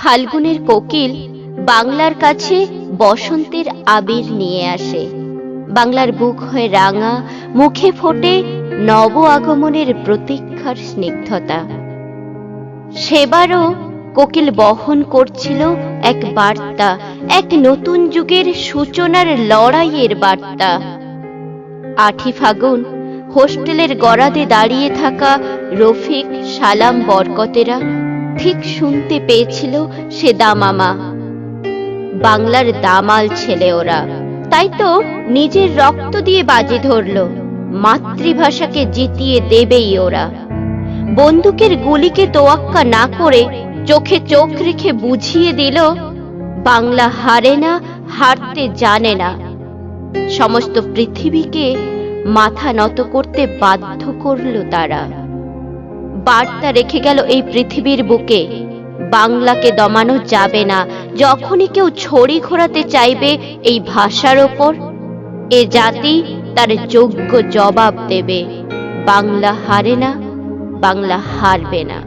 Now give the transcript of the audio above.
ফাল্গুনের কোকিল বাংলার কাছে বসন্তের আবির নিয়ে আসে। বাংলার বুক হয়ে রাঙা, মুখে ফোটে নব আগমনের প্রতীক্ষার স্নিগ্ধতা। সেবারও কোকিল বহন করছিল এক বার্তা, এক নতুন যুগের সূচনার লড়াইয়ের বার্তা। ৮ই ফাগুন হোস্টেলের গরাদে দাঁড়িয়ে থাকা রফিক, সালাম, বরকতেরা ঠিক শুনতে পেয়েছিল সে দামামা। বাংলার দামাল ছেলে ওরা, তাই তো নিজের রক্ত দিয়ে বাজি ধরল, মাতৃভাষাকে জিতিয়ে দেবেই ওরা। বন্দুকের গুলিকে তোয়াক্কা না করে চোখে চোখ রেখে বুঝিয়ে দিল, বাংলা হারে না, হারতে জানে না। সমস্ত পৃথিবীকে মাথা নত করতে বাধ্য করল তারা। বার্তা রেখে গেল এই পৃথিবীর বুকে, বাংলাকে দমানো যাবে না। যখনই কেউ ছড়ি ঘোরাতে চাইবে এই ভাষার ওপর, এ জাতি তার যোগ্য জবাব দেবে। বাংলা হারে না, বাংলা হারবে না।